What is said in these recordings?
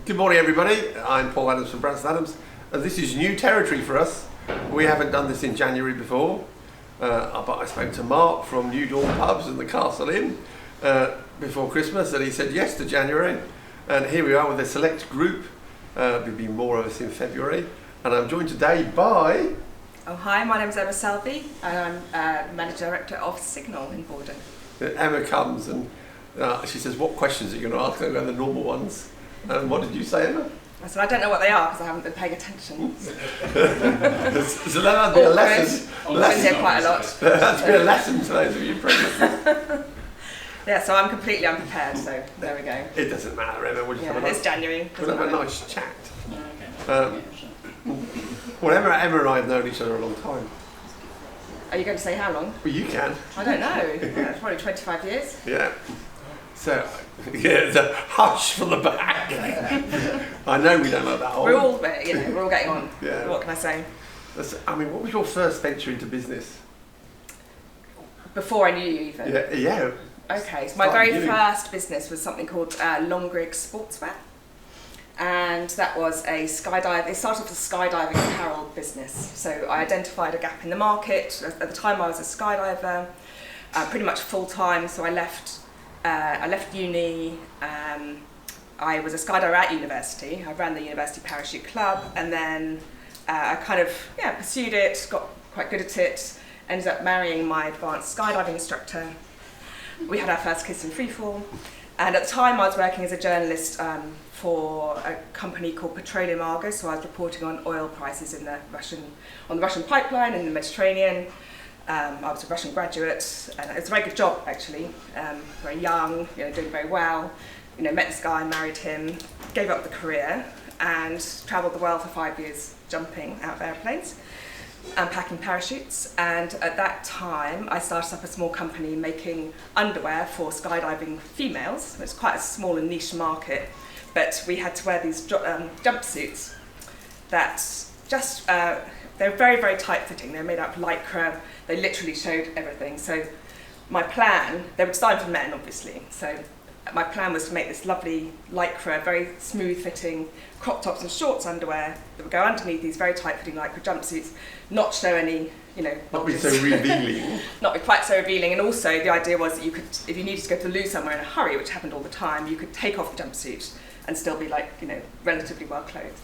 Good morning, everybody. I'm Paul Adams from Branston. This is new territory for us. We haven't done this in January before, but I spoke to Mark from New Dawn Pubs and the Castle Inn before Christmas, and he said yes to January. And here we are with a select group. There'll be more of us in February. And I'm joined today by... Oh, hi, my name's Emma Selby, and I'm Manager Director of Signal in Borden. Emma comes and she says, what questions are you going to ask? I'm going to go the normal ones. And what did you say, Emma? I said, I don't know what they are because I haven't been paying attention. So that'll be a lesson. I've been here quite a lot. That'll be a lesson to those of you pregnant. Yeah, so I'm completely unprepared, so there we go. It doesn't matter, Emma. We'll just have a It's January. We'll have a nice chat. Well, Emma and I have known each other a long time. Are you going to say how long? Well, you can. I don't know. It's probably 25 years. Yeah. So, yeah, the hush from the back. I know we don't look that old. We're all getting on. Yeah. What can I say? What was your first venture into business? Before I knew you even? Yeah. Okay, so my very first business was something called Longrig Sportswear. And that was a skydive. It started as a skydiving apparel business. So I identified a gap in the market. At the time I was a skydiver, pretty much full time, so I left uni. I was a skydiver at university. I ran the university parachute club, and then I kind of pursued it, got quite good at it, ended up marrying my advanced skydiving instructor. We had our first kiss in freefall, and at the time I was working as a journalist for a company called Petroleum Argus, so I was reporting on oil prices on the Russian pipeline in the Mediterranean. I was a Russian graduate, and it was a very good job actually. Very young, doing very well. Met this guy, married him, gave up the career, and travelled the world for 5 years, jumping out of airplanes and packing parachutes. And at that time, I started up a small company making underwear for skydiving females. It's quite a small and niche market, but we had to wear these jumpsuits that just they're very, very tight-fitting. They're made out of lycra. They literally showed everything. So my plan, they were designed for men, obviously. So my plan was to make this lovely lycra, very smooth-fitting crop tops and shorts underwear that would go underneath these very tight-fitting lycra jumpsuits, not show any, not be so revealing. Not be quite so revealing. And also the idea was that you could, if you needed to go to the loo somewhere in a hurry, which happened all the time, you could take off the jumpsuit and still be relatively well clothed.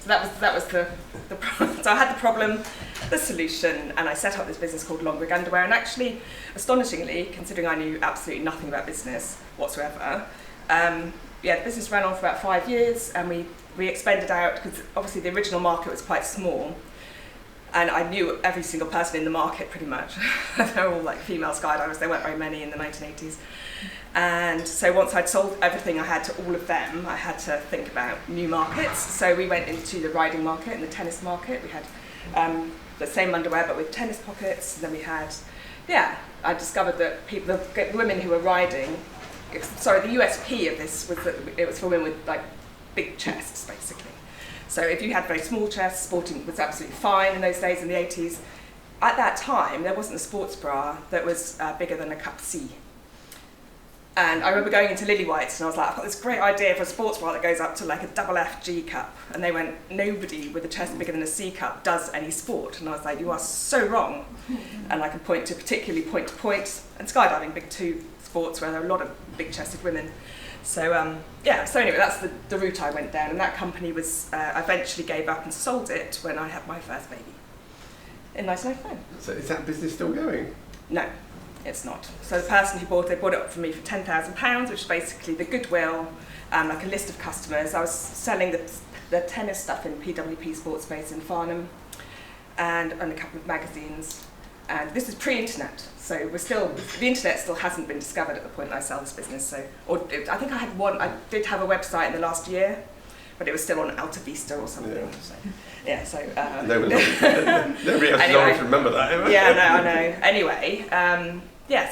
So that was the problem. So I had the problem, the solution, and I set up this business called Longrig Underwear. And actually, astonishingly, considering I knew absolutely nothing about business whatsoever, the business ran on for about 5 years, and we expanded out because obviously the original market was quite small, and I knew every single person in the market pretty much. They're all like female skydivers. There weren't very many in the 1980s. And so once I'd sold everything I had to all of them, I had to think about new markets. So we went into the riding market and the tennis market. We had the same underwear but with tennis pockets. And then we had, I discovered that the women who were riding, the USP of this was that it was for women with like big chests basically. So if you had very small chests, sporting was absolutely fine in those days in the 80s. At that time, there wasn't a sports bra that was bigger than a cup C. And I remember going into Lily White's and I was like, I've got this great idea for a sports bra that goes up to like a double FG cup. And they went, nobody with a chest bigger than a C cup does any sport. And I was like, you are so wrong. And I can point to particularly point to point and skydiving, big two sports where there are a lot of big chested women. So so anyway, that's the route I went down. And that company was, I eventually gave up and sold it when I had my first baby in 1995. So is that business still going? No. It's not. So the person who bought it up for me for £10,000, which is basically the goodwill, like a list of customers. I was selling the tennis stuff in PWP Sports Space in Farnham, and a couple of magazines. And this is pre-internet, so the internet still hasn't been discovered at the point that I sell this business. I think I did have a website in the last year, but it was still on Alta Vista or something. Yeah. Nobody has to remember that. Anyway. Yeah, no, I know. Anyway,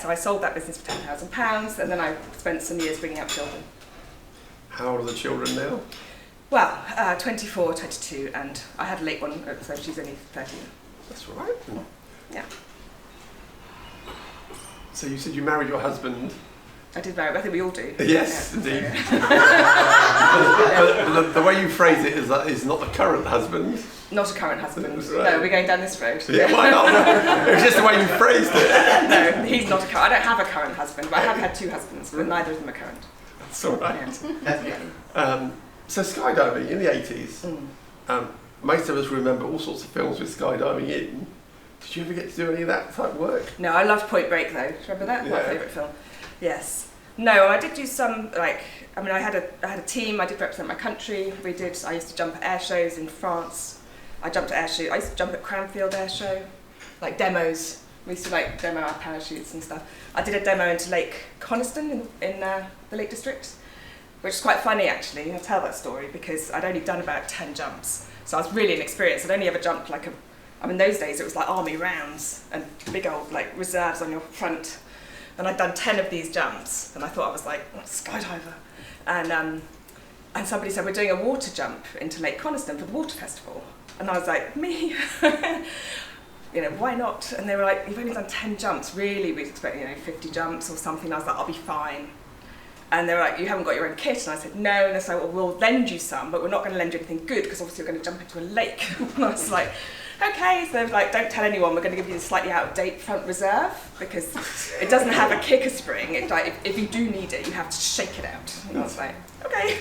so I sold that business for £10,000, and then I spent some years bringing up children. How old are the children now? Well, 24, 22, and I had a late one, so she's only 13. That's right. Yeah. So you said you married your husband I did very well. I think we all do. Yes, Yeah. indeed. The way you phrase it is that is not the current husband. Not a current husband. Right. No, we're going down this road. Yeah, why not? It was just the way you phrased it. No, he's not a current. I don't have a current husband, but I have had 2 husbands, but neither of them are current. That's all right. Yeah. So skydiving in the 80s, most of us remember all sorts of films with skydiving in. Did you ever get to do any of that type of work? No, I loved Point Break though. Do you remember that? My Yeah. favourite film. Yes. No, I did do some I had a team. I did represent my country. I used to jump at air shows in France. I jumped at air show. I used to jump at Cranfield Air Show, like demos. We used to demo our parachutes and stuff. I did a demo into Lake Coniston in the Lake District, which is quite funny actually. I'll tell that story because I'd only done about 10 jumps, so I was really inexperienced. I'd only ever jumped in those days it was like army rounds and big old reserves on your front, and I'd done 10 of these jumps, and I thought I was like a skydiver, and somebody said we're doing a water jump into Lake Coniston for the water festival, and I was like, me. Why not? And they were like, you've only done 10 jumps, really? We was expecting 50 jumps or something. I was like, I'll be fine. And they were like, you haven't got your own kit? And I said, no. And they said, well, we'll lend you some, but we're not going to lend you anything good because obviously you're going to jump into a lake. And I was like, okay. So they were like, don't tell anyone, we're going to give you the slightly out-of-date front reserve because it doesn't have a kicker spring. It's like, if you do need it, you have to shake it out. And I was like, okay.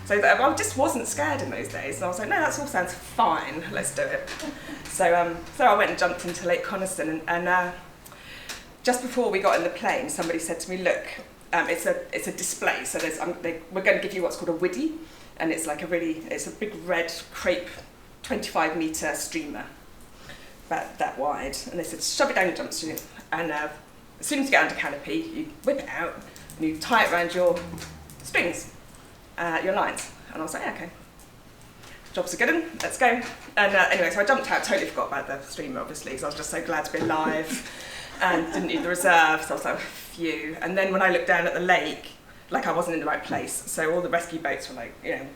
So I just wasn't scared in those days, and I was like, no, that all sounds fine, let's do it. So I went and jumped into Lake Coniston, and just before we got in the plane, somebody said to me, look, it's a display, so we're going to give you what's called a widdy, and it's it's a big red crepe 25-metre streamer, about that wide, and they said, shove it down your jumpsuit, and as soon as you get under canopy, you whip it out, and you tie it around your strings. Your lines. And I was like, yeah, okay. Job's a good one, let's go. And anyway, so I jumped out, totally forgot about the streamer, obviously, because I was just so glad to be alive and didn't need the reserve, so I was like, phew. And then when I looked down at the lake, I wasn't in the right place, so all the rescue boats were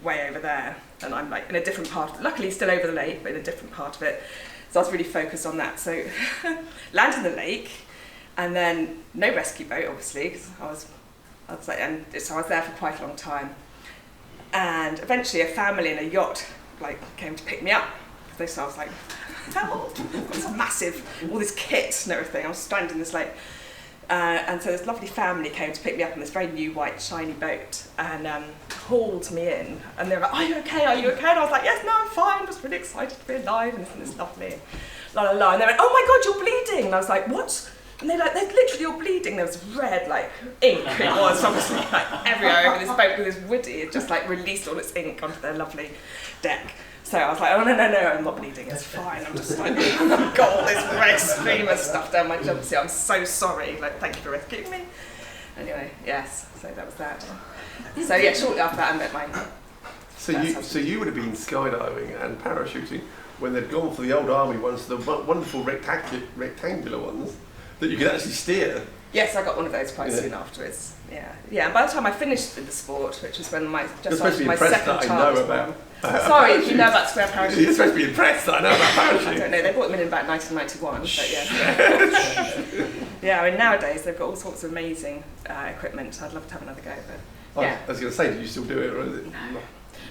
way over there, and I'm in a different part, luckily still over the lake, but in a different part of it. So I was really focused on that. So landed in the lake, and then no rescue boat, obviously, because I was so I was there for quite a long time. And eventually a family in a yacht came to pick me up. So I was like, help! It's massive, all this kit and everything. I was stranded in this lake. And so this lovely family came to pick me up on this very new white shiny boat and hauled me in. And they were like, are you okay? Are you okay? And I was like, yes, no, I'm fine. I'm just really excited to be alive and this lovely. La la la. And they went, oh my God, you're bleeding. And I was like, what? And they're like, there's literally, you're bleeding. There was red, ink. It was obviously everywhere over this boat with this widdy. It just released all its ink onto their lovely deck. So I was like, oh no, I'm not bleeding. It's fine. I'm just I've got all this red streamer stuff down my jumpsuit. I'm so sorry. Thank you for rescuing me. Anyway, yes. So that was that. So yeah, shortly after that, I met my. So you would have been skydiving and parachuting when they'd gone for the old army ones, the wonderful rectangular ones. That you could actually steer. Yes, I got one of those quite soon afterwards. Yeah. And by the time I finished in the sport, which was when my second child was born. Sorry, if you know about square parachutes. You're supposed to be impressed that I know about parachutes. I don't know. They brought them in about 1991, but yeah. Yeah, nowadays they've got all sorts of amazing equipment. I'd love to have another go, but yeah. I was going to say, did you still do it, or is it? No.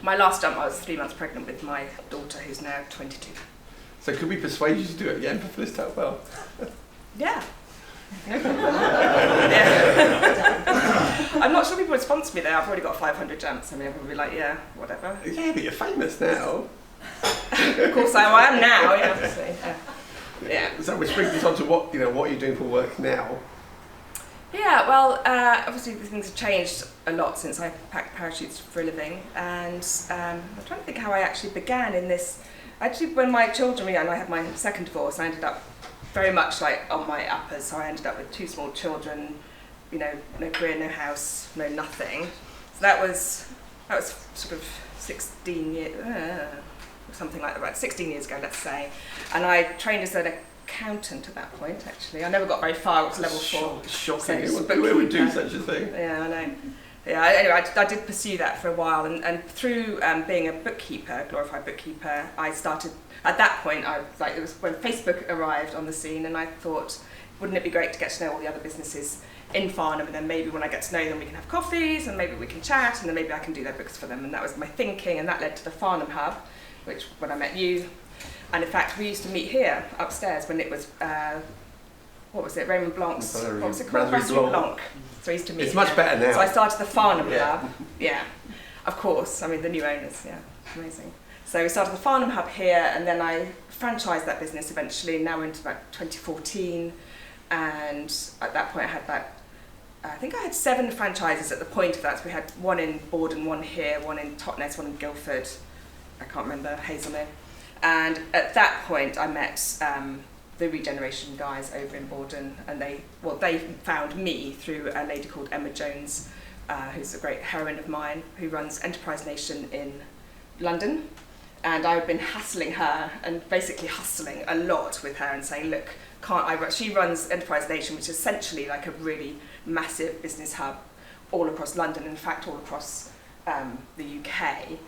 My last jump, I was 3 months pregnant with my daughter, who's now 22. So could we persuade you to do it again for Felicity well? Yeah. I'm not sure people would sponsor me there. I've already got 500 jumps. I mean, everyone would be like, yeah, whatever. Yeah, but you're famous now. Of course I am now, yeah, obviously. Yeah. So which brings us on to what you're doing for work now. Yeah, well, obviously things have changed a lot since I packed parachutes for a living, and I'm trying to think how I actually began in this. Actually, when my children, and I had my second divorce, I ended up very much on my uppers, so I ended up with 2 small children, no career, no house, no nothing. So that was sort of 16 years, something like that, about 16 years ago, let's say. And I trained as an accountant at that point, actually. I never got very far, it was level 4. Shocking, who would do such a thing? Yeah, I know. Yeah, anyway, I did pursue that for a while, and through being a bookkeeper, glorified bookkeeper, I started, at that point, it was when Facebook arrived on the scene, and I thought, wouldn't it be great to get to know all the other businesses in Farnham, and then maybe when I get to know them we can have coffees and maybe we can chat and then maybe I can do their books for them. And that was my thinking, and that led to the Farnham Hub, which when I met you, and in fact we used to meet here upstairs when it was what was it, Raymond Blanc's, what was it called? Brasserie Blanc. So I used to meet It's here. much better now. So I started the Farnham Yeah. Hub, yeah, of course, I mean the new owners, yeah, amazing. So we started the Farnham Hub here, and then I franchised that business eventually, now into about 2014, and at that point I had about, I think I had 7 franchises at the point of that. So we had one in Borden, one here, one in Totnes, one in Guildford, I can't remember, Hazelmere. And at that point I met the regeneration guys over in Borden, and they found me through a lady called Emma Jones, who's a great heroine of mine, who runs Enterprise Nation in London. And I've been hassling her, and basically hustling a lot with her and saying, look, she runs Enterprise Nation, which is essentially like a really massive business hub all across London, in fact all across the UK.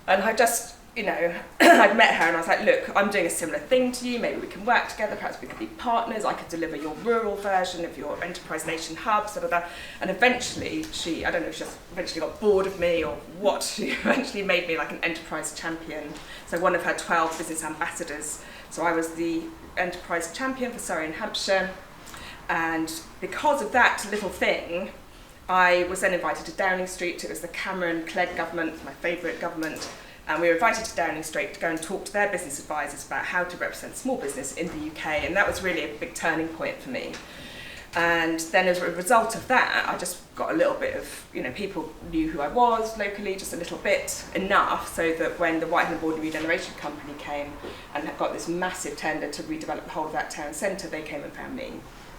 And I just, I'd met her and I was like, look, I'm doing a similar thing to you, maybe we can work together, perhaps we could be partners, I could deliver your rural version of your Enterprise Nation hub, sort of that. And eventually I don't know if she just eventually got bored of me or what, she eventually made me like an enterprise champion. So one of her 12 business ambassadors. So I was the enterprise champion for Surrey and Hampshire. And because of that little thing, I was then invited to Downing Street. It was the Cameron-Clegg government, my favourite government. And we were invited to Downing Street to go and talk to their business advisors about how to represent small business in the UK. And that was really a big turning point for me. And then as a result of that, I just got a little bit of, people knew who I was locally, just a little bit, enough so that when the Whitehill and Borden Regeneration Company came and got this massive tender to redevelop the whole of that town centre, they came and found me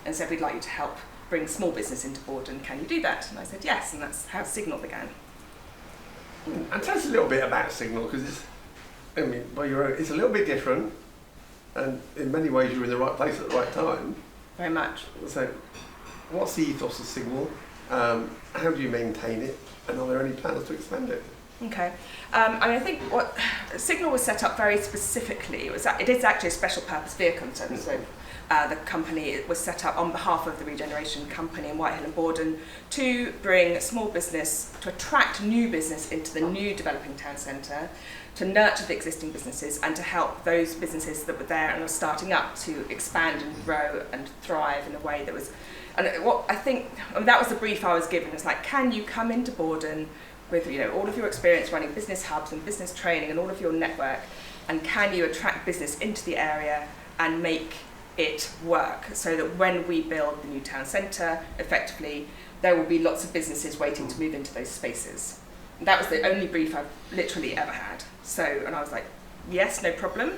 and said, we'd like you to help bring small business into Borden, can you do that? And I said yes, and that's how Signal began. And tell us a little bit about Signal, because it's a little bit different, and in many ways you're in the right place at the right time. Very much. So, what's the ethos of Signal? How do you maintain it? And are there any plans to expand it? Okay. I think what Signal was set up very specifically, it is actually a special purpose vehicle. So the company was set up on behalf of the Regeneration Company in Whitehill and Borden to bring small business, to attract new business into the new developing town centre, to nurture the existing businesses and to help those businesses that were there and were starting up to expand and grow and thrive in a way that was, and what I think, that was the brief I was given. It's like, can you come into Borden with all of your experience running business hubs and business training and all of your network, and can you attract business into the area and make it work so that when we build the new town centre, effectively, there will be lots of businesses waiting to move into those spaces. And that was the only brief I've literally ever had. So, and I was like, yes, no problem.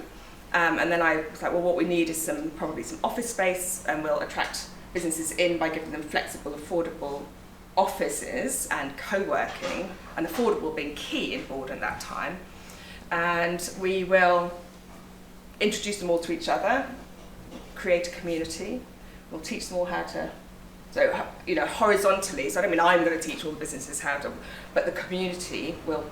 And then I was like, well, what we need is probably some office space, and we'll attract businesses in by giving them flexible, affordable offices and co-working, and affordable being key in Borden at that time. And we will introduce them all to each other, create a community. We'll teach them all how to, horizontally. So I don't mean I'm going to teach all the businesses how to, but the community will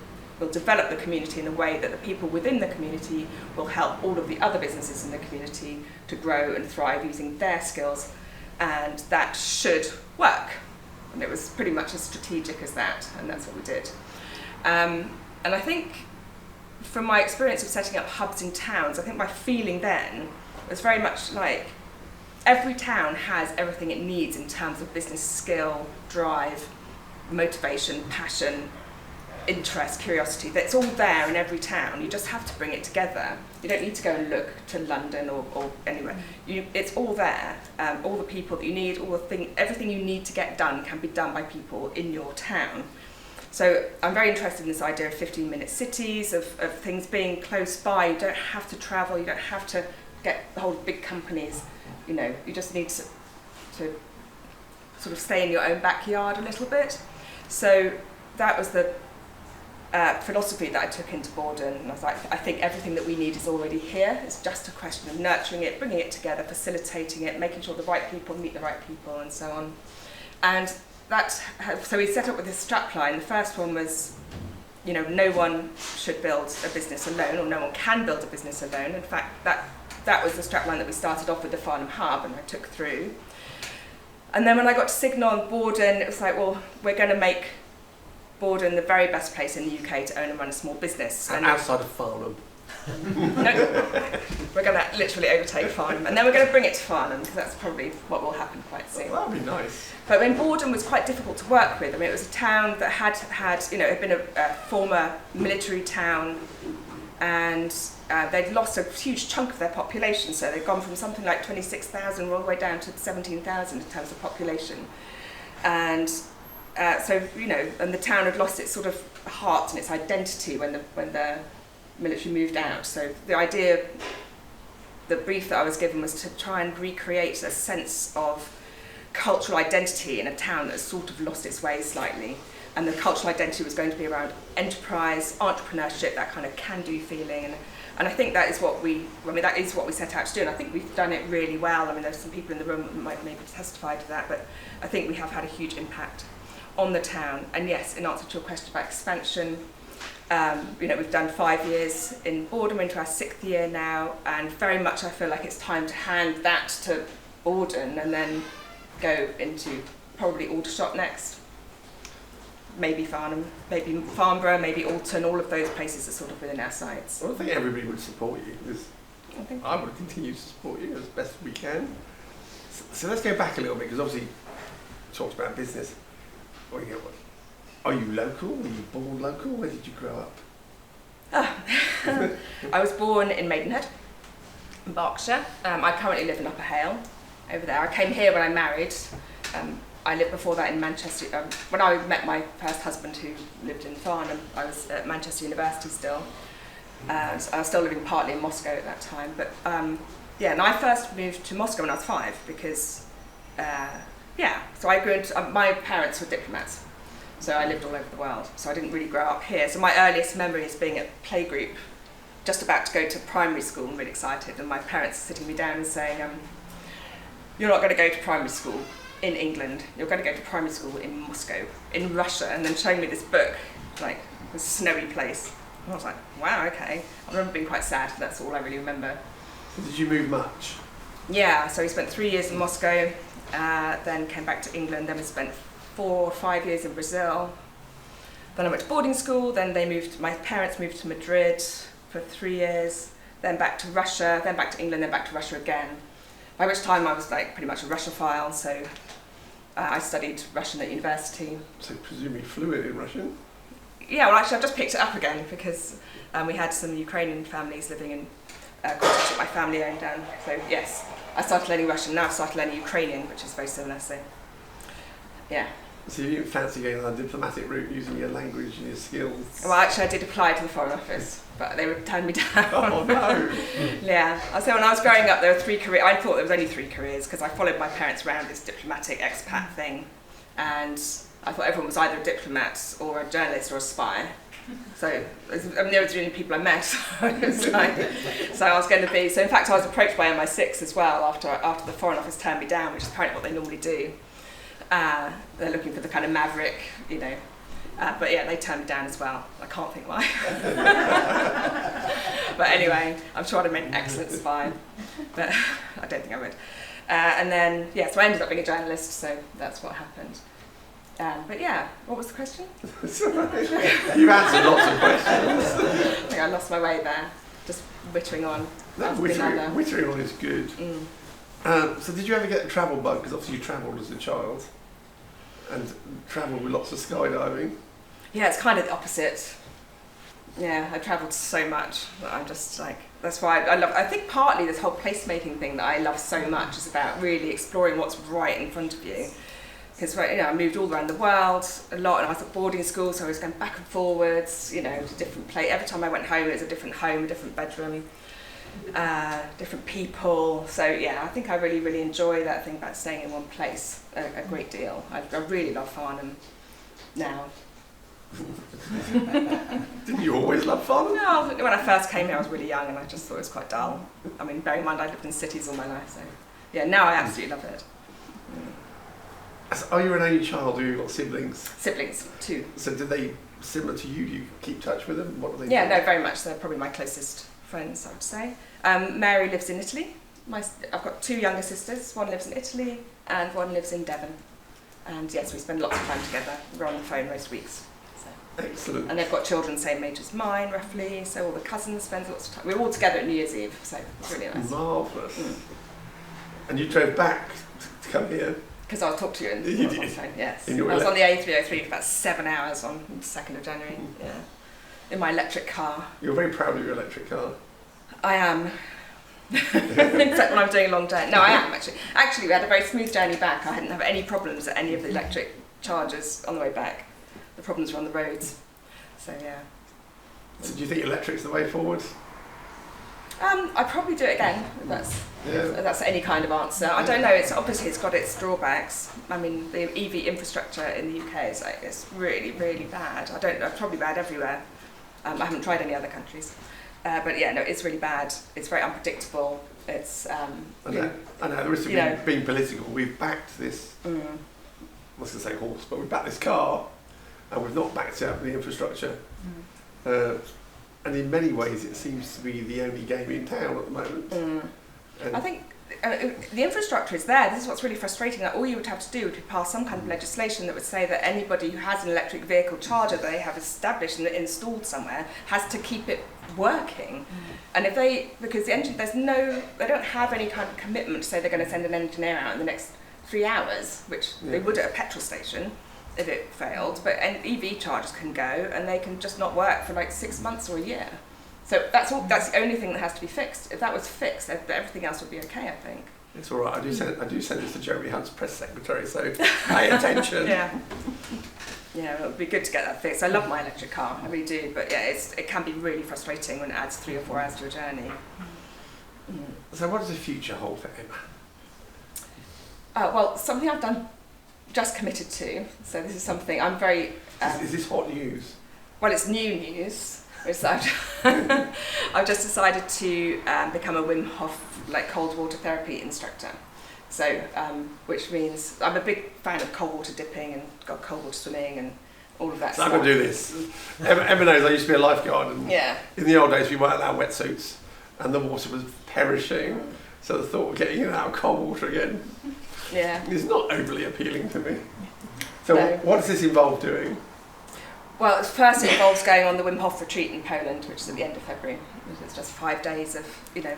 develop the community in a way that the people within the community will help all of the other businesses in the community to grow and thrive using their skills, and that should work. And it was pretty much as strategic as that, and that's what we did. And I think from my experience of setting up hubs in towns, I think my feeling then was very much like every town has everything it needs in terms of business skill, drive, motivation, passion, interest, curiosity. That's all there in every town. You just have to bring it together. You don't need to go and look to London or anywhere. It's all there. All the people that you need, everything you need to get done can be done by people in your town. So I'm very interested in this idea of 15-minute cities, of things being close by. You don't have to travel. You don't have to get the whole big companies. You just need to sort of stay in your own backyard a little bit. So that was the philosophy that I took into Borden, and I was like, I think everything that we need is already here. It's just a question of nurturing it, bringing it together, facilitating it, making sure the right people meet the right people, and so on. And so we set up with this strapline. The first one was, no one should build a business alone, or no one can build a business alone. In fact, that was the strapline that we started off with the Farnham Hub, and I took through. And then when I got to Signal and Borden, it was like, well, we're going to make Borden the very best place in the UK to own and run a small business. And outside of Farnham. No, we're going to literally overtake Farnham, and then we're going to bring it to Farnham, because that's probably what will happen quite soon. Well, that'd be nice. But when Borden was quite difficult to work with, I mean, it was a town that had had been a former military town, and they'd lost a huge chunk of their population, so they'd gone from something like 26,000 all the way down to 17,000 in terms of population. And and the town had lost its sort of heart and its identity when the military moved out. So the brief that I was given was to try and recreate a sense of cultural identity in a town that's sort of lost its way slightly. And the cultural identity was going to be around enterprise, entrepreneurship, that kind of can-do feeling. And I think that is what we set out to do. And I think we've done it really well. I mean, there's some people in the room that might maybe testify to that, but I think we have had a huge impact on the town. And yes, in answer to your question about expansion, we've done 5 years in Borden, into our 6th year now, and very much I feel like it's time to hand that to Borden and then go into probably Aldershot next, maybe Farnham, maybe Farnborough, maybe Alton. All of those places are sort of within our sights. Well, I think everybody would support you, because I would continue to support you as best we can. So let's go back a little bit, because obviously you talked about business. Are you local? Were you born local? Where did you grow up? I was born in Maidenhead, in Berkshire. I currently live in Upper Hale, over there. I came here when I married. I lived before that in Manchester. When I met my first husband, who lived in Farnham, I was at Manchester University still. So I was still living partly in Moscow at that time. But and I first moved to Moscow when I was 5 because, so I grew into, my parents were diplomats. So I lived all over the world. So I didn't really grow up here. So my earliest memory is being at playgroup, just about to go to primary school and really excited. And my parents sitting me down and saying, you're not going to go to primary school in England. You're going to go to primary school in Moscow, in Russia. And then showing me this book, like this snowy place. And I was like, wow, okay. I remember being quite sad. That's all I really remember. So did you move much? Yeah, so we spent 3 years in Moscow, then came back to England. Then we spent 4 or 5 years in Brazil. Then I went to boarding school. Then my parents moved to Madrid for 3 years. Then back to Russia. Then back to England. Then back to Russia again. By which time I was like pretty much a Russophile. So I studied Russian at university. So presumably fluent in Russian? Yeah, well actually I've just picked it up again because we had some Ukrainian families living in cottage that my family owned down. So yes, I started learning Russian. Now I've started learning Ukrainian, which is very similar. So yeah. So you didn't fancy going on a diplomatic route using your language and your skills? Well, actually, I did apply to the Foreign Office, but they would turn me down. Oh no! Yeah. So when I was growing up, there were 3 careers. I thought there was only 3 careers because I followed my parents around this diplomatic expat thing, and I thought everyone was either a diplomat or a journalist or a spy. So they were the only people I met. So I was going to be. So in fact, I was approached by MI6 as well after the Foreign Office turned me down, which is apparently what they normally do. They're looking for the kind of maverick, but yeah, they turned me down as well. I can't think why. But anyway, I'm sure I'd have made an excellent spy, but I don't think I would. And then, so I ended up being a journalist, so that's what happened. But yeah, what was the question? You've answered lots of questions. I think I lost my way there, just wittering on. No, wittering on is good. So did you ever get a travel bug? Because obviously you travelled as a child and travelled with lots of skydiving. Yeah, it's kind of the opposite. Yeah, I travelled so much that I'm just like, that's why I think partly this whole placemaking thing that I love so much is about really exploring what's right in front of you. Because I moved all around the world a lot, and I was at boarding school, so I was going back and forwards, to different places. Every time I went home, it was a different home, a different bedroom. Different people, so yeah, I think I really, really enjoy that thing about staying in one place a great deal. I really love Farnham now. Didn't you always love Farnham? No, when I first came here I was really young and I just thought it was quite dull. I mean, bearing in mind I lived in cities all my life, so yeah, now I absolutely love it. So, are you an only child, or you got siblings? Siblings, 2. So did they, similar to you, do you keep touch with them? What do they do? Yeah, no, very much. They're probably my closest friends, I would say. Mary lives in Italy. I've got 2 younger sisters. One lives in Italy, and one lives in Devon. And yes, we spend lots of time together. We're on the phone most weeks. So. Excellent. And they've got children same age as mine, roughly. So all the cousins spend lots of time. We're all together at New Year's Eve, so it's really nice. Marvellous. And you drove back to come here? Because I'll talk to you on the phone, yes. I was on the A303 for about 7 hours on the 2nd of January, in my electric car. You're very proud of your electric car. I am. Except when I'm doing a long day. No, I am actually. Actually, we had a very smooth journey back. I didn't have any problems at any of the electric chargers on the way back. The problems were on the roads. So, yeah. So do you think electric's the way forward? I'd probably do it again, if that's any kind of answer. I don't know, it's got its drawbacks. I mean, the EV infrastructure in the UK it's really, really bad. It's probably bad everywhere. I haven't tried any other countries. But yeah, no, it's really bad. It's very unpredictable. It's, I know, the risk of being political. We've backed this, I was going to say horse, but we've backed this car, and we've not backed it up the infrastructure. And in many ways, it seems to be the only game in town at the moment. I think the infrastructure is there. This is what's really frustrating. Like, all you would have to do would be pass some kind of legislation that would say that anybody who has an electric vehicle charger that they have established and installed somewhere has to keep it working. And because the engine, they don't have any kind of commitment to say they're going to send an engineer out in the next 3 hours, which they would at a petrol station if it failed, but EV chargers can go and they can just not work for like 6 months or a year. So that's the only thing that has to be fixed. If that was fixed, everything else would be okay, I think. It's all right. I do send this to Jeremy Hunt's press secretary, so pay attention. Yeah, it would be good to get that fixed. I love my electric car, I really do, but yeah, it can be really frustrating when it adds 3 or 4 hours to a journey. So what does the future hold for Emma? Well, something I've just committed to. So this is something I'm very. Is this hot news? Well, it's new news. I've just decided to become a Wim Hof cold water therapy instructor. So, which means I'm a big fan of cold water dipping and cold water swimming and all of that stuff. I'm going to do this. Emma knows I used to be a lifeguard, and in the old days we weren't allowed wetsuits, and the water was perishing. So the thought of getting in and out of cold water again is not overly appealing to me. So what does this involve doing? Well, first it involves going on the Wim Hof retreat in Poland, which is at the end of February. It's just 5 days of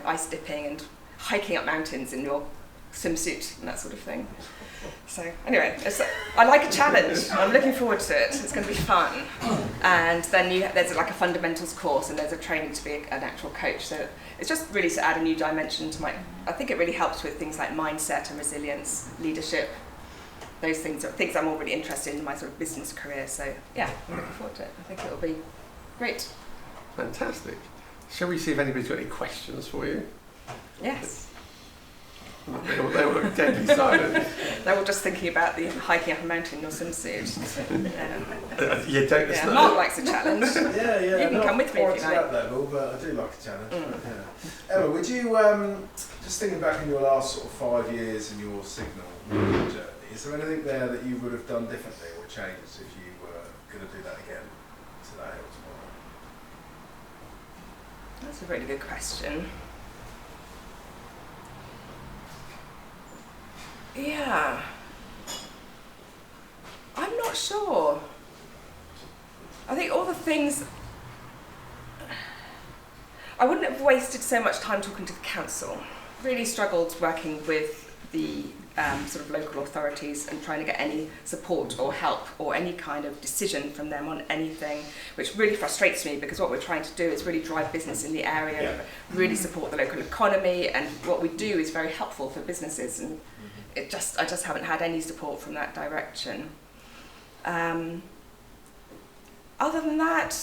ice dipping and hiking up mountains in your swimsuit and that sort of thing. So anyway, I like a challenge. I'm looking forward to it. It's going to be fun. And then there's a fundamentals course, and there's a training to be an actual coach. So it's just really to add a new dimension to I think it really helps with things like mindset and resilience, leadership. Those things are things I'm already interested in my sort of business career. So yeah, I'm looking forward to it. I think it'll be great. Fantastic. Shall we see if anybody's got any questions for you? Yes. They all look deadly silent. They're all just thinking about the hiking up a mountain in your swimsuit. Mark likes a challenge. You can come with me if you like. That level, but I do like a challenge. Emma, would you, just thinking back in your last sort of 5 years in your Signal journey, is there anything there that you would have done differently or changed if you were going to do that again today or tomorrow? That's a really good question. Yeah, I'm not sure. I think all the things, I wouldn't have wasted so much time talking to the council. Really struggled working with the sort of local authorities and trying to get any support or help or any kind of decision from them on anything, which really frustrates me because what we're trying to do is really drive business in the area, really support the local economy, and what we do is very helpful for businesses, and I just haven't had any support from that direction. Other than that,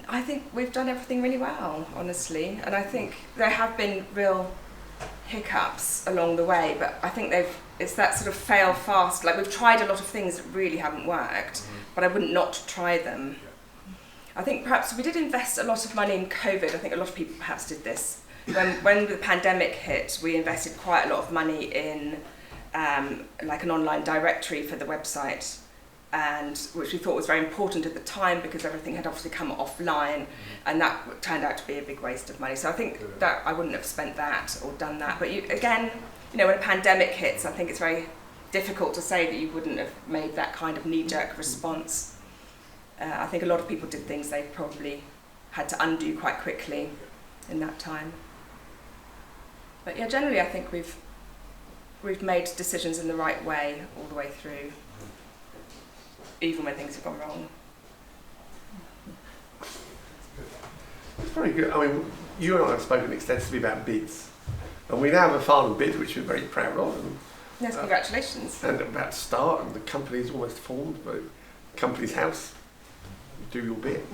I think we've done everything really well, honestly, and I think there have been real hiccups along the way, but I think it's that sort of fail fast, we've tried a lot of things that really haven't worked, but I wouldn't not try them. I think perhaps we did invest a lot of money in COVID. I think a lot of people perhaps did this. When the pandemic hit, we invested quite a lot of money in an online directory for the website, and which we thought was very important at the time because everything had obviously come offline, and that turned out to be a big waste of money. So I think that I wouldn't have spent that or done that. But you're when a pandemic hits, I think it's very difficult to say that you wouldn't have made that kind of knee-jerk response. I think a lot of people did things they probably had to undo quite quickly in that time. But yeah, generally I think we've made decisions in the right way all the way through, even when things have gone wrong. It's very good. I mean, you and I have spoken extensively about bids, and we now have a Farnham bid which we're very proud of. And, Yes, congratulations. and about to start, and the company's almost formed, but company's house, do your bit.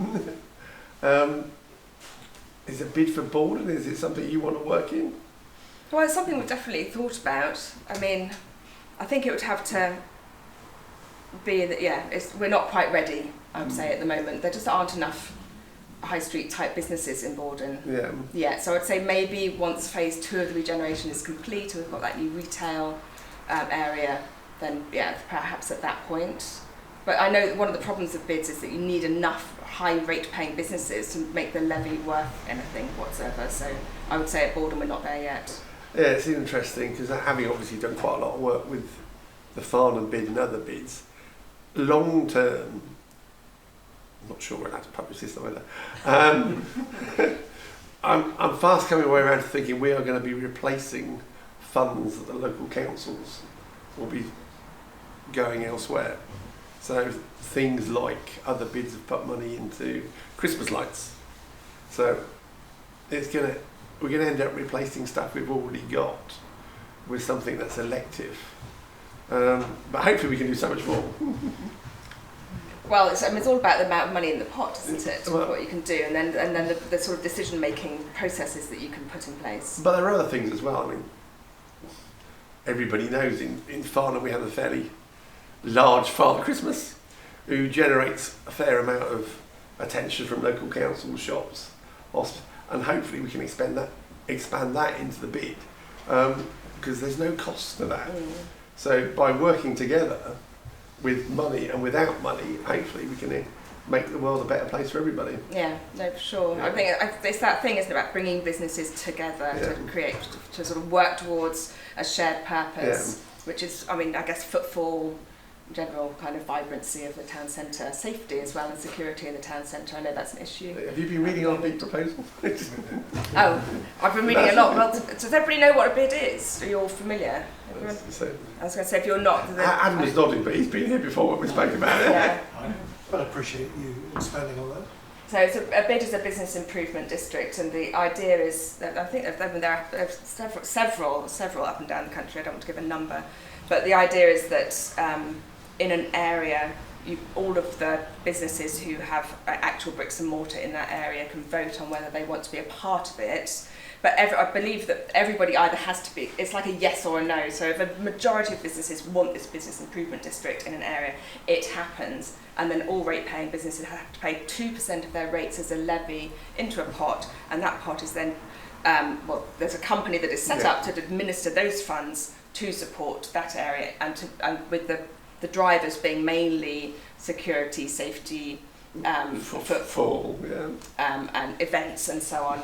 Is it a bid for Borden? Is it something you want to work in? Well, it's something we've definitely thought about. I mean, I think it would have to be that, we're not quite ready, I would say, at the moment. There just aren't enough high street type businesses in Borden. Yeah, so I'd say maybe once phase 2 of the regeneration is complete and we've got that new retail area, then perhaps at that point. But I know that one of the problems of bids is that you need enough high rate paying businesses to make the levy worth anything whatsoever. So I would say at Borden we're not there yet. Yeah, it's interesting because having obviously done quite a lot of work with the Farnham bid and other bids, long term, I'm not sure we're allowed to publish this either. I'm fast coming way around to thinking we are going to be replacing funds that the local councils will be going elsewhere. So things like other bids have put money into Christmas lights. So we're going to end up replacing stuff we've already got with something that's elective. But hopefully we can do so much more. Well, it's all about the amount of money in the pot, isn't it? What you can do, and then the sort of decision-making processes that you can put in place. But there are other things as well. I mean, everybody knows in Farnham we have a fairly large Father Christmas who generates a fair amount of attention from local council shops, and hopefully we can expand that into the bid, because there's no cost to that. So by working together with money and without money, hopefully we can make the world a better place for everybody. Yeah, no, for sure. Yeah. I think it's that thing, isn't it, about bringing businesses together to sort of work towards a shared purpose, which is, I mean, I guess footfall, general kind of vibrancy of the town centre, safety as well, and security in the town centre. I know that's an issue. Have you been reading our bid proposal? Oh, I've been reading a lot. Well, does everybody know what a bid is? Are you all familiar? I was going to say, if you're not... Adam was nodding, but he's been here before when we spoke about it. Yeah. I appreciate you expanding on that. So a bid is a business improvement district, and the idea is that I think there are several up and down the country. I don't want to give a number, but the idea is that in an area, all of the businesses who have actual bricks and mortar in that area can vote on whether they want to be a part of it. But I believe that everybody either has to be, it's like a yes or a no. So if a majority of businesses want this business improvement district in an area, it happens. And then all rate paying businesses have to pay 2% of their rates as a levy into a pot. And that pot is then, there's a company that is set up to administer those funds to support that area, and with the drivers being mainly security, safety, footfall, and events and so on,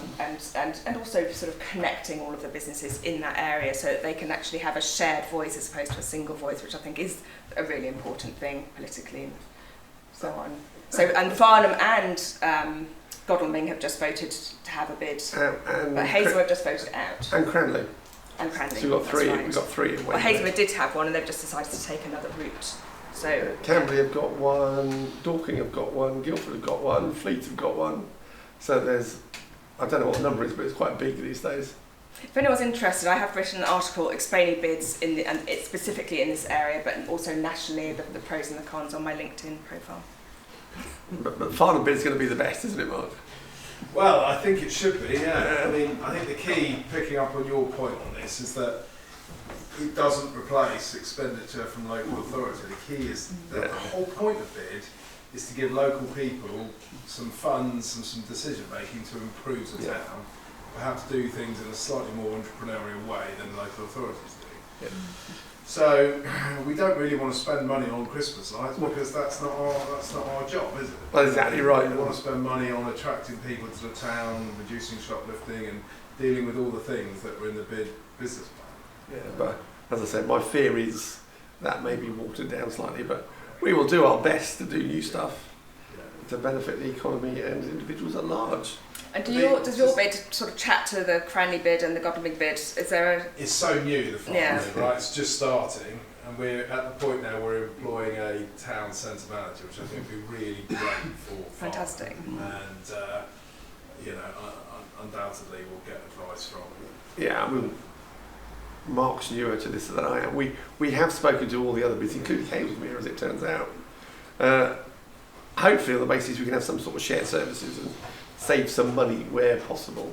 and also sort of connecting all of the businesses in that area so that they can actually have a shared voice as opposed to a single voice, which I think is a really important thing politically and so on. So, and Farnham and Godalming have just voted to have a bid, but Hazelwood have just voted out. And Cranley. And Cranley. So we've got three. Right. We've got three. In well, Hazelwood did have one, and they've just decided to take another route. So Camberley have got one, Dorking have got one, Guildford have got one, Fleet have got one. So there's, I don't know what the number is, but it's quite big these days. If anyone's interested, I have written an article explaining bids and it's specifically in this area, but also nationally, the pros and the cons on my LinkedIn profile. But Farnham bid is going to be the best, isn't it, Mark? Well, I think it should be, yeah. I mean, I think the key, picking up on your point on this, is that it doesn't replace expenditure from local authority. The key is that the whole point of bid is to give local people some funds and some decision making to improve the town, perhaps do things in a slightly more entrepreneurial way than local authorities do. Yeah. So we don't really want to spend money on Christmas lights because that's not our job, is it? Well, exactly right. We want to spend money on attracting people to the town, reducing shoplifting, and dealing with all the things that were in the bid business plan. Yeah, but as I said, my fear is that may be watered down slightly, but we will do our best to do new stuff to benefit the economy and individuals at large. And does your bid sort of chat to the Cranley bid and the Godalming bid? Is there a... It's so new, the Farnham Yeah. bid, right? It's just starting, and we're at the point now we're employing a town centre manager, which I think would be really great for Farnham. Fantastic. And you know, undoubtedly we'll get advice from. Yeah, I mean, Mark's newer to this than I am. We have spoken to all the other bids, including Halesmere, as it turns out. Hopefully on the basis we can have some sort of shared services and save some money where possible.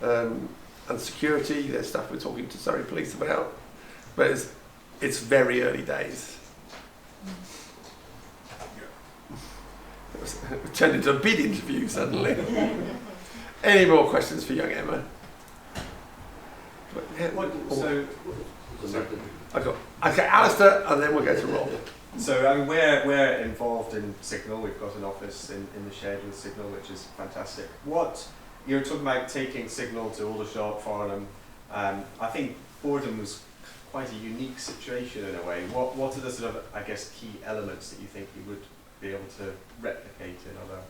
And security, there's stuff we're talking to Surrey Police about, but it's very early days. It turned into a bid interview suddenly. Any more questions for young Emma? Okay, Alistair, and then we'll go to Rob. So I mean, we're involved in Signal. We've got an office in the shed with Signal, which is fantastic. What you were talking about taking Signal to Aldershot, Farnham. I think Borden was quite a unique situation in a way. What are the sort of, I guess, key elements that you think you would be able to replicate in other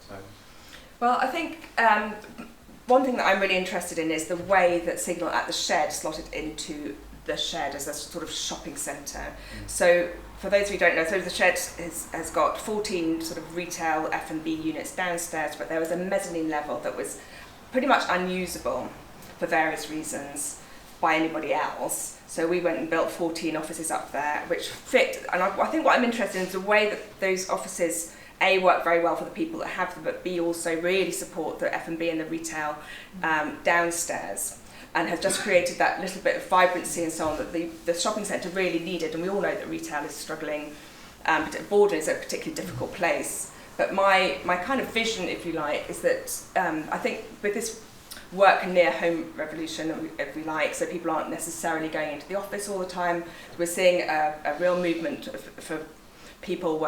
towns? Well, I think one thing that I'm really interested in is the way that Signal at the shed slotted into the shed as a sort of shopping centre. So for those of you who don't know, so the shed has got 14 sort of retail F&B units downstairs, but there was a mezzanine level that was pretty much unusable for various reasons by anybody else. So we went and built 14 offices up there, which fit. And I think what I'm interested in is the way that those offices, A, work very well for the people that have them, but B, also really support the F&B and the retail downstairs, and has just created that little bit of vibrancy and so on that the shopping centre really needed. And we all know that retail is struggling. Borden is a particularly difficult place. But my kind of vision, if you like, is that I think with this work near home revolution, if we like, so people aren't necessarily going into the office all the time, we're seeing a real movement for people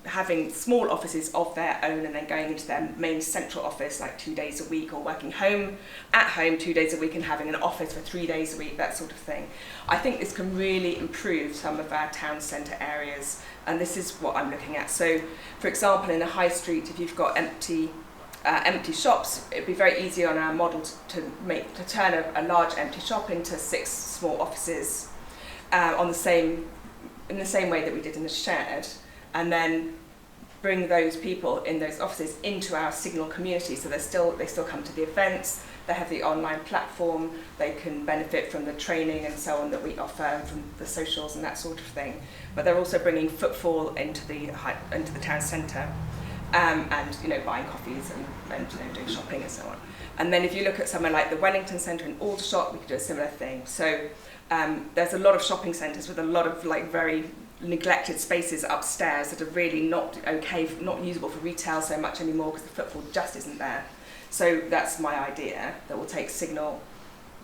having small offices of their own and then going into their main central office like 2 days a week, or working at home 2 days a week and having an office for 3 days a week, that sort of thing. I think this can really improve some of our town centre areas, and this is what I'm looking at. So, for example, in a high street, if you've got empty shops, it'd be very easy on our model to turn a large empty shop into 6 small offices in the same way that we did in the shed, and then bring those people in those offices into our Signal community. So they still come to the events, they have the online platform, they can benefit from the training and so on that we offer, and from the socials and that sort of thing. But they're also bringing footfall into the town centre, and buying coffees and doing shopping and so on. And then if you look at somewhere like the Wellington Centre in Aldershot, we could do a similar thing. So there's a lot of shopping centres with a lot of very neglected spaces upstairs that are really not usable for retail so much anymore because the footfall just isn't there. So that's my idea, that we'll take Signal,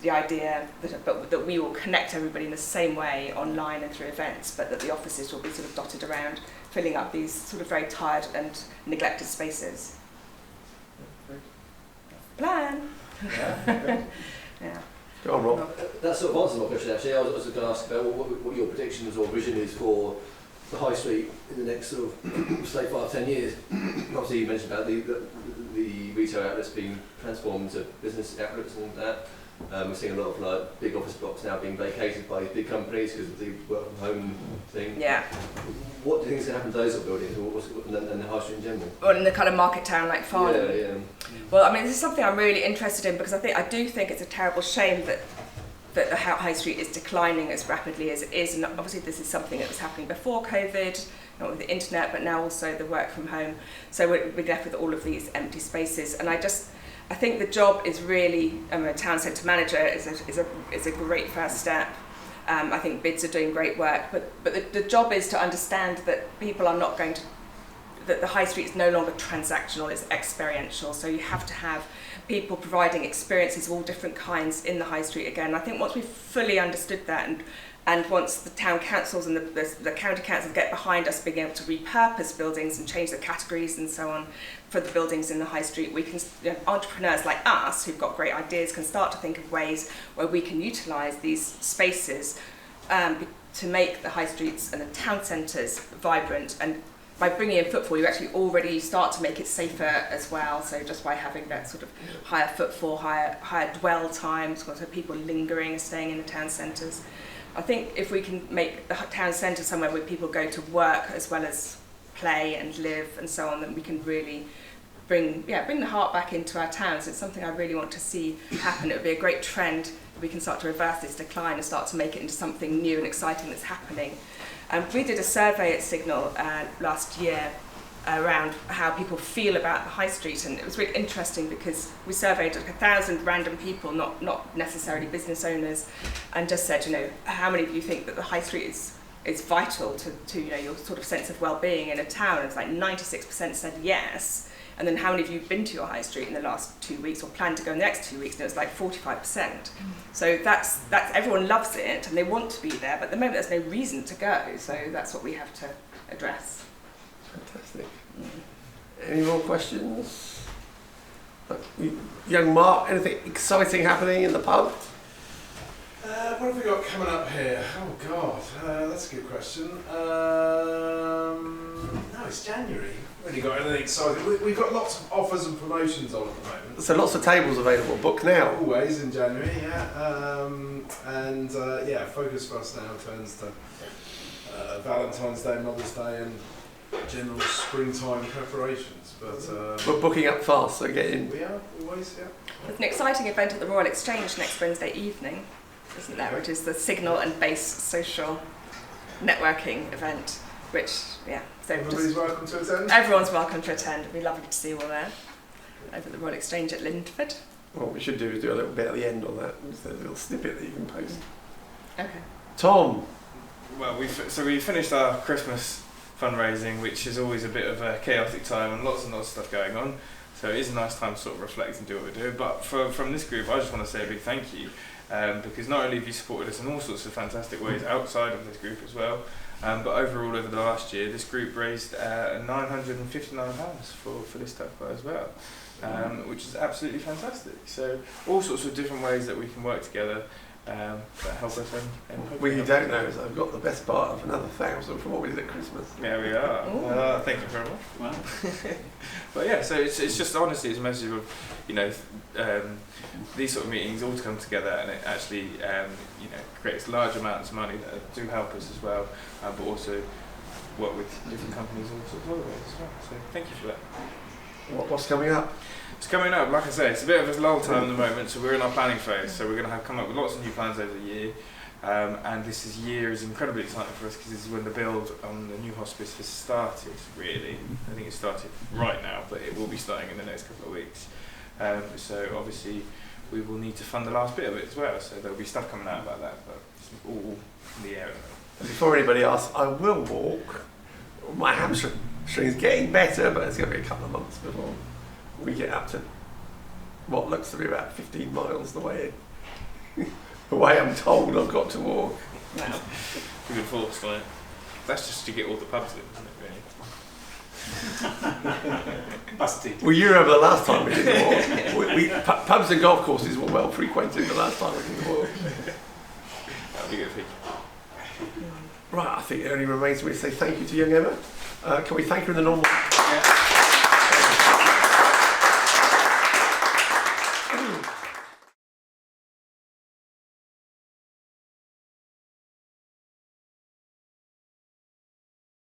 the idea that we will connect everybody in the same way online and through events, but that the offices will be sort of dotted around, filling up these sort of very tired and neglected spaces. Plan. Yeah. Go on, Rob. That sort of answers my question actually. I was going to ask about what your predictions or vision is for the high street in the next sort of, say, 5-10 years. Obviously you mentioned about the retail outlets being transformed into business outlets and that. We're seeing a lot of big office blocks now being vacated by big companies because of the work from home thing. Yeah. What do you think is going to happen to those sort of buildings and the high street in general? Or in the kind of market town like Farnham. Yeah. Well, I mean, this is something I'm really interested in because I do think it's a terrible shame that the high street is declining as rapidly as it is, and obviously this is something that was happening before COVID, not with the internet, but now also the work from home. So we're left with all of these empty spaces, and I think the job is really, a town centre manager is a great first step. I think bids are doing great work, but the job is to understand that people are not going to, that the high street is no longer transactional, it's experiential. So you have to have people providing experiences of all different kinds in the high street again. I think once we've fully understood that And once the town councils and the county councils get behind us being able to repurpose buildings and change the categories and so on for the buildings in the high street, we can, entrepreneurs like us who've got great ideas can start to think of ways where we can utilise these spaces to make the high streets and the town centres vibrant. And by bringing in footfall, you actually already start to make it safer as well. So just by having that sort of higher footfall, higher dwell times, so people lingering and staying in the town centres. I think if we can make the town centre somewhere where people go to work as well as play and live and so on, then we can really bring the heart back into our towns. It's something I really want to see happen. It would be a great trend if we can start to reverse this decline and start to make it into something new and exciting that's happening. We did a survey at Signal last year around how people feel about the high street, and it was really interesting because we surveyed like 1,000 random people, not necessarily business owners, and just said, how many of you think that the high street is vital to your sort of sense of well-being in a town? And it's like 96% said yes. And then how many of you have been to your high street in the last 2 weeks or plan to go in the next 2 weeks? And it was like 45%. So that's everyone loves it and they want to be there, but at the moment there's no reason to go. So that's what we have to address. Fantastic. Any more questions? Young Mark, anything exciting happening in the pub? What have we got coming up here? Oh God, that's a good question. No, it's January. Really got anything exciting? We've got lots of offers and promotions on at the moment. So lots of tables available. Book now. Always in January, yeah. Focus for us now turns to Valentine's Day, Mother's Day, and general springtime preparations. But we're booking up fast, so get in. We are always, yeah. There's an exciting event at the Royal Exchange next Wednesday evening, isn't there? Which is the Signal and Base social networking event. Which, so everybody's welcome to attend. Everyone's welcome to attend. It'd be lovely to see you all there over at the Royal Exchange at Lindford. What we should do is do a little bit at the end on that. There's a little snippet that you can post. Okay. Tom. Well, we finished our Christmas fundraising, which is always a bit of a chaotic time and lots of stuff going on. So it is a nice time to sort of reflect and do what we do. But from this group, I just want to say a big thank you, because not only have you supported us in all sorts of fantastic ways outside of this group as well, but overall over the last year, this group raised £959 for this type as well, which is absolutely fantastic. So all sorts of different ways that we can work together that help us. And what you don't know is I've got the best part of another 1,000 from what we did at Christmas. There we are. Thank you very much. Wow. But yeah, so it's just honestly it's a message of these sort of meetings all to come together, and it actually creates large amounts of money that do help us as well, but also work with different companies all sorts of other ways as well. So thank you for that. What's coming up? It's coming up, like I say, it's a bit of a lull time at the moment, so we're in our planning phase, so we're going to come up with lots of new plans over the year, and this year is incredibly exciting for us because this is when the build on the new hospice has started, really. I think it started right now, but it will be starting in the next couple of weeks. So obviously we will need to fund the last bit of it as well, so there'll be stuff coming out about that, but it's all in the air. Before anybody asks, I will walk. My hamstring's getting better, but it's going to be a couple of months before we get up to what looks to be about 15 miles the way I'm told I've got to walk. Wow. Good force, like. That's just to get all the pubs in, isn't it, really? Busty. Well, you remember the last time we did the walk. Pubs and golf courses were well frequented the last time we did the walk. That'll be good for you. Right, I think it only remains for me to say thank you to young Emma. Can we thank her in the normal? Yeah.